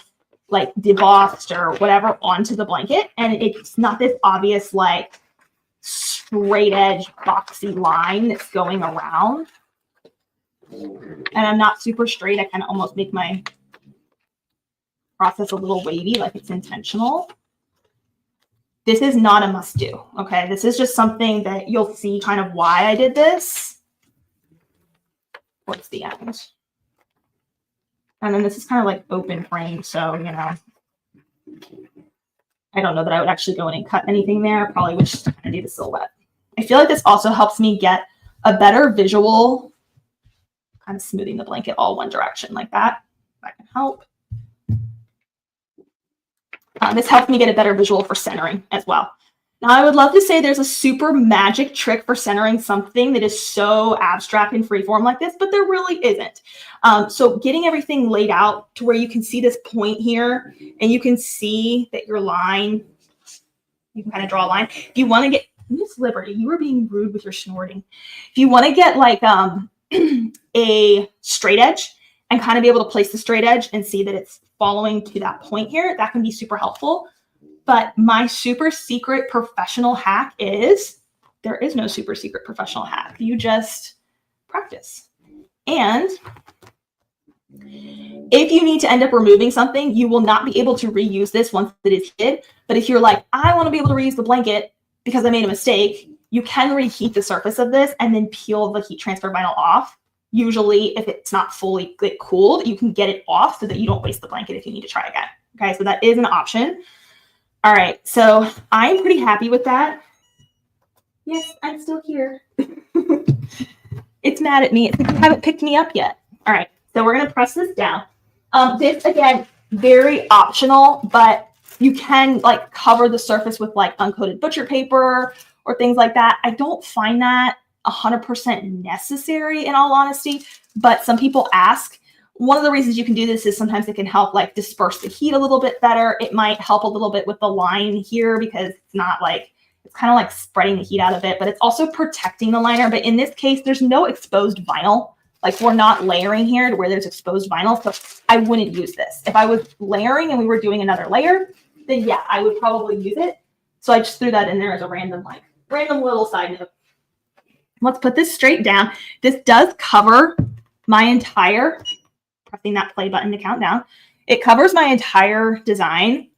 like debossed or whatever onto the blanket. And it's not this obvious like straight edge boxy line that's going around. And I'm not super straight. I kind of almost make my process a little wavy, like it's intentional. This is not a must do, okay? This is just something that you'll see kind of why I did this towards the end. And then this is kind of like open frame, so, you know, I don't know that I would actually go in and cut anything there. I probably would just kind of do the silhouette. I feel like this also helps me get a better visual, kind of smoothing the blanket all one direction like that. That can help. This helps me get a better visual for centering as well. Now, I would love to say there's a super magic trick for centering something that is so abstract and freeform like this, but there really isn't. So getting everything laid out to where you can see this point here and you can see that your line, you can kind of draw a line. If you want to get, Miss Liberty, you were being rude with your snorting. If you want to get like a straight edge and kind of be able to place the straight edge and see that it's following to that point here, that can be super helpful. But my super secret professional hack is, there is no super secret professional hack. You just practice. And if you need to end up removing something, you will not be able to reuse this once it is hid. But if you're like, I want to be able to reuse the blanket because I made a mistake, you can reheat the surface of this and then peel the heat transfer vinyl off. Usually, if it's not fully cooled, you can get it off so that you don't waste the blanket if you need to try again. Okay, so that is an option. All right, so I'm pretty happy with that. Yes, I'm still here. It's mad at me. It's like you haven't picked me up yet. All right, so we're going to press this down. This, again, very optional, but you can like cover the surface with like uncoated butcher paper or things like that. I don't find that 100% necessary in all honesty, but some people ask. One of the reasons you can do this is sometimes it can help like disperse the heat a little bit better. It might help a little bit with the line here because it's not like, it's kind of like spreading the heat out of it, but it's also protecting the liner. But in this case, there's no exposed vinyl. Like we're not layering here to where there's exposed vinyl. So I wouldn't use this. If I was layering and we were doing another layer, then yeah, I would probably use it. So I just threw that in there as a random little side note. Let's put this straight down. This does cover my entire, pressing that play button to count down. It covers my entire design.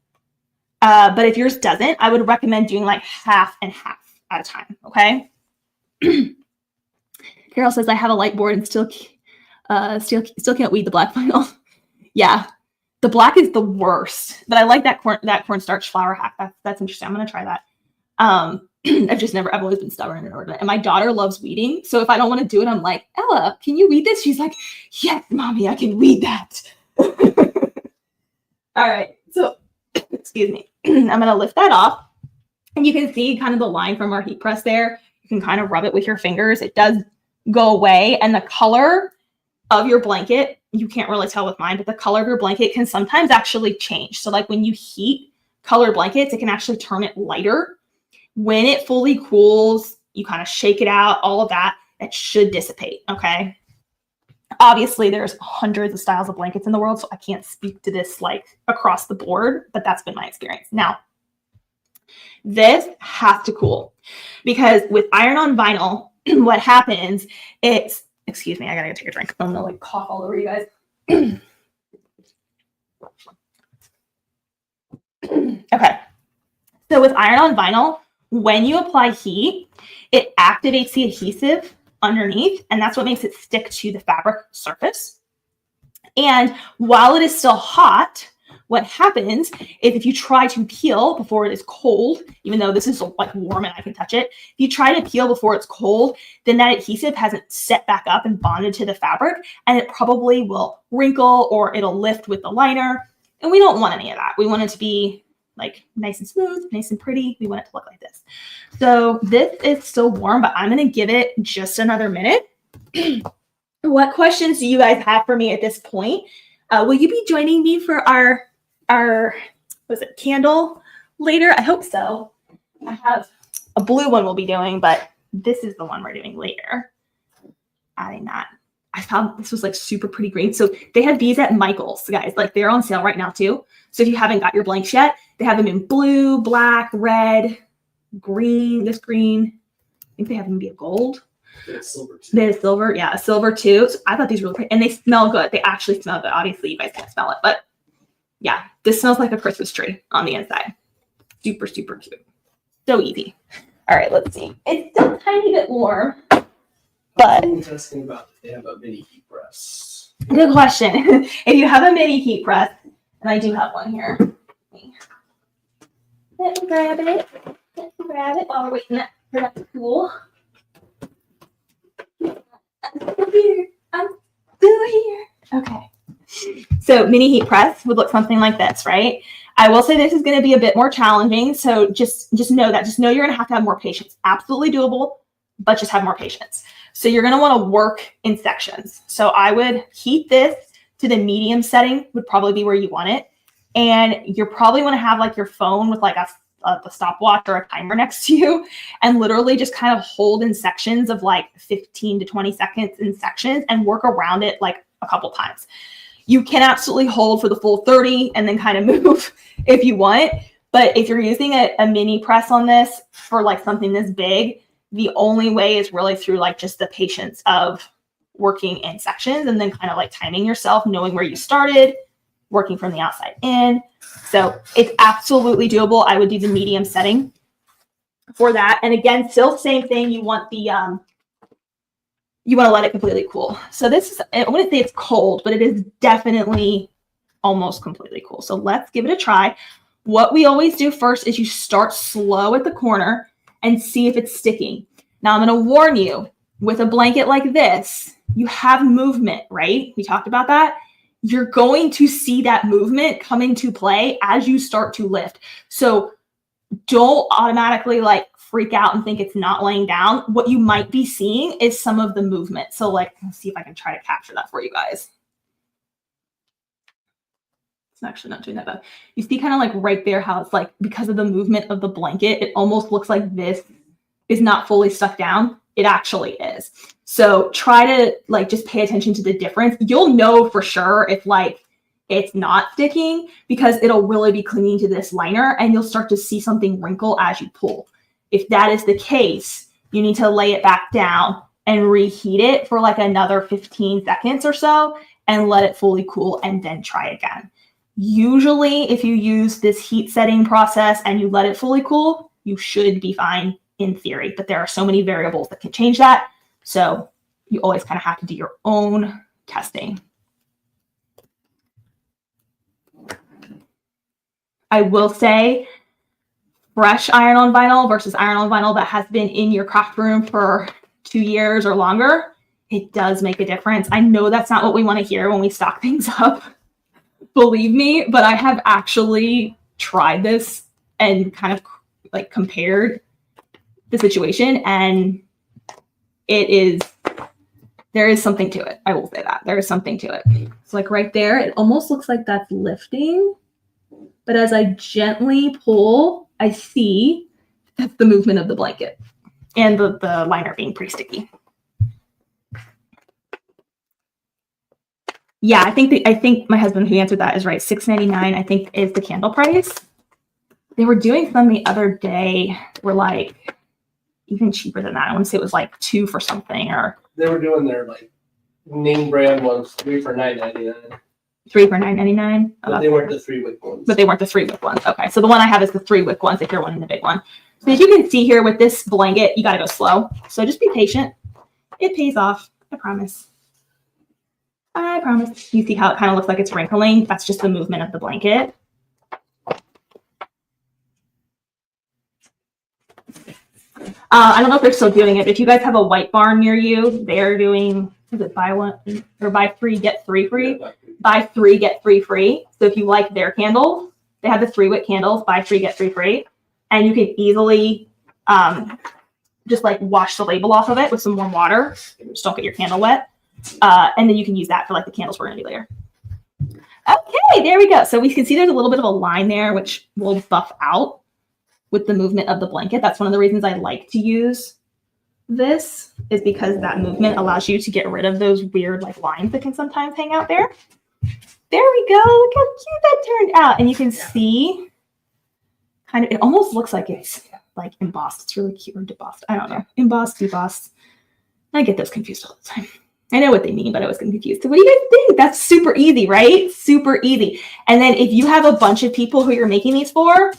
But if yours doesn't, I would recommend doing like half and half at a time. Okay. Carol says I have a light board and still can't weed the black vinyl. Yeah, the black is the worst. But I like that cornstarch flour hack. That's interesting. I'm gonna try that. I've always been stubborn and inordinate. And my daughter loves weeding. So if I don't want to do it, I'm like, Ella, can you weed this? She's like, yes, mommy, I can weed that. All right. So, excuse me. I'm going to lift that off. And you can see kind of the line from our heat press there. You can kind of rub it with your fingers. It does go away. And the color of your blanket, you can't really tell with mine, but the color of your blanket can sometimes actually change. So like when you heat colored blankets, it can actually turn it lighter. When it fully cools, you kind of shake it out, all of that, it should dissipate, okay? Obviously, there's hundreds of styles of blankets in the world, so I can't speak to this like across the board, but that's been my experience. Now, this has to cool because with iron-on vinyl, what happens, excuse me, I gotta go take a drink. I'm gonna like cough all over you guys. Okay, so with iron-on vinyl, when you apply heat, it activates the adhesive underneath, and that's what makes it stick to the fabric surface. And while it is still hot, What happens is if you try to peel before it is cold, even though this is like warm and I can touch it, if you try to peel before it's cold, then that adhesive hasn't set back up and bonded to the fabric, and it probably will wrinkle or it'll lift with the liner. And we don't want any of that. We want it to be like nice and smooth, nice and pretty. We want it to look like this. So this is still warm, but I'm going to give it just another minute. What questions do you guys have for me at this point? Will you be joining me for our candle later? I hope so. I have a blue one we'll be doing, but this is the one we're doing later. Adding that. I found this was like super pretty green. So they have these at Michael's, guys. Like they're on sale right now too. So if you haven't got your blanks yet, they have them in blue, black, red, green, this green. I think they have them be a gold. They have silver too. They have silver, yeah, silver too. So I thought these were really pretty. And they smell good. They actually smell good. Obviously, you guys can't smell it. But yeah, this smells like a Christmas tree on the inside. Super, super cute. So easy. All right, let's see. It's still a tiny bit warm. But I'm asking about if they have a mini heat press. good question. If you have a mini heat press, and I do have one here. Let me grab it. Let me grab it while we're waiting for that to cool. I'm still here. I'm still here. Okay. So mini heat press would look something like this, right? I will say this is going to be a bit more challenging. So just know that. Just know you're going to have more patience. Absolutely doable, but just have more patience. So you're going to want to work in sections. So I would heat this to the medium setting would probably be where you want it. And you're probably want to have like your phone with like a stopwatch or a timer next to you and literally just kind of hold in sections of like 15 to 20 seconds in sections and work around it like a couple times. You can absolutely hold for the full 30 and then kind of move if you want. But if you're using a mini press on this for like something this big, the only way is really through like just the patience of working in sections and then kind of like timing yourself, knowing where you started, working from the outside in. So it's absolutely doable. I would do the medium setting for that. And again, still same thing. You want the, you want to let it completely cool. So this is, I wouldn't say it's cold, but it is definitely almost completely cool. So let's give it a try. What we always do first is you start slow at the corner and see if it's sticking. Now I'm going to warn you, with a blanket like this, you have movement, right? We talked about that. You're going to see that movement come into play as you start to lift. So don't automatically like freak out and think it's not laying down. What you might be seeing is some of the movement. So like, let's see if I can try to capture that for you guys. It's actually not doing that bad. You see kind of like right there how it's like, because of the movement of the blanket, it almost looks like this is not fully stuck down. It actually is. So try to like just pay attention to the difference. You'll know for sure if like it's not sticking because it'll really be clinging to this liner and you'll start to see something wrinkle as you pull. If that is the case, you need to lay it back down and reheat it for like another 15 seconds or so and let it fully cool and then try again. Usually if you use this heat setting process and you let it fully cool, you should be fine in theory, but there are so many variables that can change that. So you always kind of have to do your own testing. I will say fresh iron-on vinyl versus iron-on vinyl that has been in your craft room for 2 years or longer, it does make a difference. I know that's not what we want to hear when we stock things up, believe me, but I have actually tried this and kind of like compared the situation, and there is something to it. I will say that there is something to it. So like right there, it almost looks like that's lifting, but as I gently pull, I see that's the movement of the blanket and the liner being pretty sticky. Yeah, I think my husband who answered that is right. $6.99 I think is the candle price. They were doing some the other day. We're like even cheaper than that. I want to say it was like 2 for something, or They were doing their like name brand ones 3 for $9.99. 3 for $9.99. But they weren't the 3-wick ones. But they weren't the 3-wick ones. Okay, so the one I have is the 3-wick ones if you're wanting the big one. So as you can see here with this blanket, you got to go slow. So just be patient. It pays off, I promise. I promise. You see how it kind of looks like it's wrinkling? That's just the movement of the blanket. I don't know if they're still doing it, but if you guys have a White Barn near you, they're doing, is it buy one or buy three, get three free? Yeah, buy three, get three free. So if you like their candles, they have the 3-wick candles, buy three, get three free. And you can easily just like wash the label off of it with some warm water. Just don't get your candle wet. And then you can use that for like the candles we're going to do later. Okay, there we go. So we can see there's a little bit of a line there, which will buff out with the movement of the blanket. That's one of the reasons I like to use this, is because that movement allows you to get rid of those weird like lines that can sometimes hang out there. There we go. Look how cute that turned out. And you can see kind of, it almost looks like it's like embossed. It's really cute, or debossed. I don't know. Embossed, debossed. I get those confused all the time. I know what they mean, but I was confused. So what do you guys think? That's super easy, right? Super easy. And then if you have a bunch of people who you're making these for,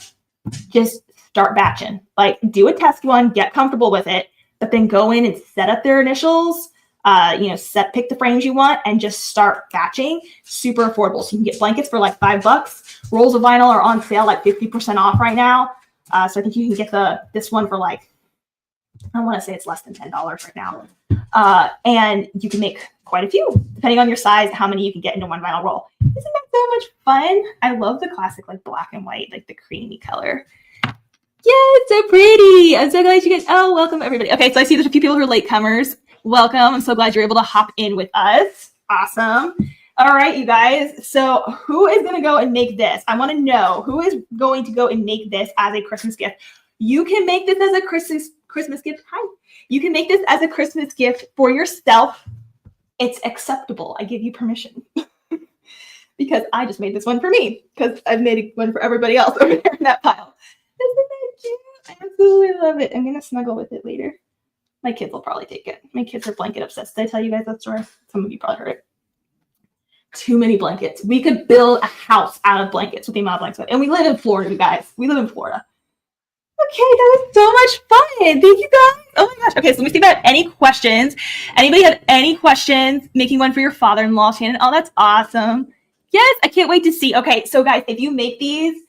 just start batching. Like, do a test one, get comfortable with it, but then go in and set up their initials, pick the frames you want, and just start batching. Super affordable. So you can get blankets for like $5. Rolls of vinyl are on sale like 50% off right now. So I think you can get this one for like, I want to say it's less than $10 right now. And you can make quite a few, depending on your size, how many you can get into one vinyl roll. Isn't that so much fun? I love the classic like black and white, like the creamy color. Yeah, it's so pretty. I'm so glad you guys, welcome everybody. Okay, so I see there's a few people who are latecomers. Welcome. I'm so glad you're able to hop in with us. Awesome. All right, you guys. So who is going to go and make this? I want to know who is going to go and make this as a Christmas gift. You can make this as a Christmas gift. Hi. You can make this as a Christmas gift for yourself. It's acceptable. I give you permission. Because I just made this one for me, because I've made one for everybody else over there in that pile. Isn't that cute? I absolutely love it. I'm going to snuggle with it later. My kids will probably take it. My kids are blanket obsessed. Did I tell you guys that story? Some of you probably heard it. Too many blankets. We could build a house out of blankets with the amount of blankets. And we live in Florida, you guys. We live in Florida. Okay, that was so much fun. Thank you guys. Oh my gosh. Okay, so let me see if I have any questions. Anybody have any questions? Making one for your father-in-law, Shannon. Oh, that's awesome. Yes, I can't wait to see. Okay, so guys, if you make these,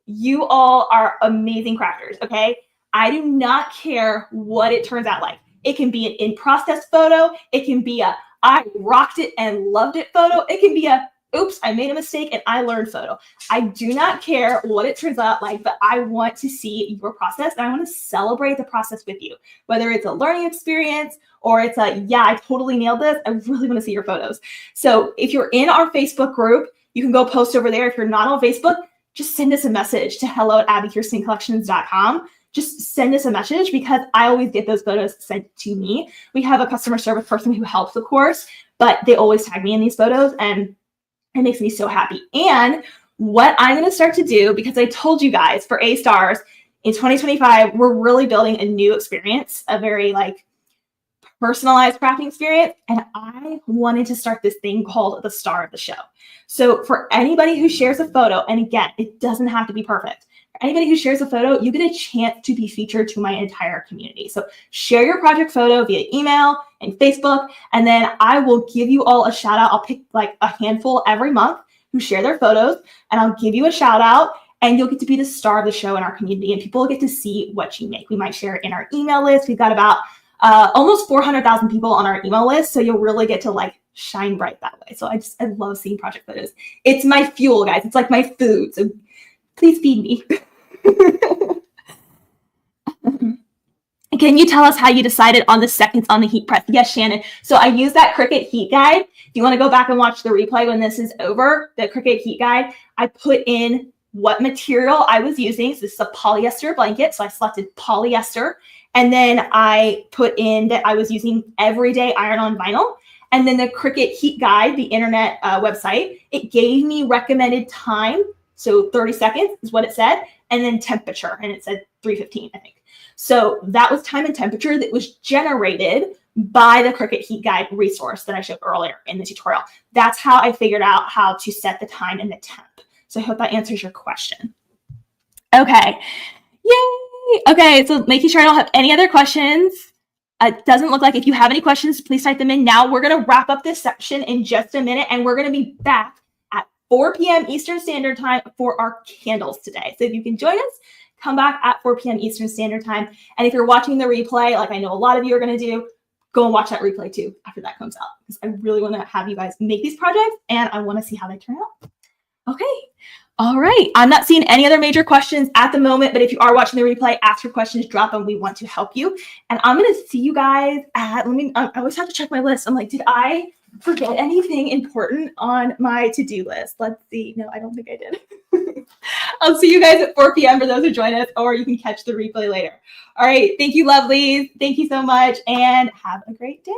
you all are amazing crafters, okay? I do not care what it turns out like. It can be an in-process photo. It can be a I rocked it and loved it photo. It can be a oops, I made a mistake and I learned photo. I do not care what it turns out like, but I want to see your process and I want to celebrate the process with you. Whether it's a learning experience or it's a, yeah, I totally nailed this. I really want to see your photos. So if you're in our Facebook group, you can go post over there. If you're not on Facebook, just send us a message to hello@abbikirstencollections.com. Just send us a message because I always get those photos sent to me. We have a customer service person who helps, of course, but they always tag me in these photos and it makes me so happy. And what I'm going to start to do, because I told you guys for A-Stars in 2025, we're really building a new experience, a very like personalized crafting experience. And I wanted to start this thing called the Star of the Show. So for anybody who shares a photo, and again, it doesn't have to be perfect. For anybody who shares a photo, you get a chance to be featured to my entire community. So share your project photo via email and Facebook, and then I will give you all a shout out. I'll pick like a handful every month who share their photos, and I'll give you a shout out, and you'll get to be the star of the show in our community, and people will get to see what you make. We might share it in our email list. We've got about almost 400,000 people on our email list, so you'll really get to like shine bright that way. So I love seeing project photos. It's my fuel, guys. It's like my food. So please feed me. Can you tell us how you decided on the seconds on the heat press? Yes, Shannon. So I use that Cricut heat guide. If you want to go back and watch the replay when this is over, the Cricut heat guide, I put in what material I was using. So this is a polyester blanket. So I selected polyester. And then I put in that I was using everyday iron-on vinyl. And then the Cricut heat guide, the internet website, it gave me recommended time. So 30 seconds is what it said. And then temperature. And it said 315, I think. So that was time and temperature that was generated by the Cricut heat guide resource that I showed earlier in the tutorial. That's how I figured out how to set the time and the temp. So I hope that answers your question. Okay. Yay. Okay, so making sure I don't have any other questions. It doesn't look like. If you have any questions, please type them in now. We're going to wrap up this section in just a minute, and we're going to be back at 4 p.m. Eastern Standard Time for our candles today. So if you can join us, come back at 4 p.m. Eastern Standard Time. And if you're watching the replay, like I know a lot of you are going to do, go and watch that replay too after that comes out, because I really want to have you guys make these projects, and I want to see how they turn out. Okay. All right. I'm not seeing any other major questions at the moment, but if you are watching the replay, ask your questions, drop them. We want to help you. And I'm going to see you guys at, I always have to check my list. I'm like, did I forget anything important on my to-do list? Let's see. No, I don't think I did. I'll see you guys at 4 p.m. for those who join us, or you can catch the replay later. All right. Thank you, lovelies. Thank you so much, and have a great day.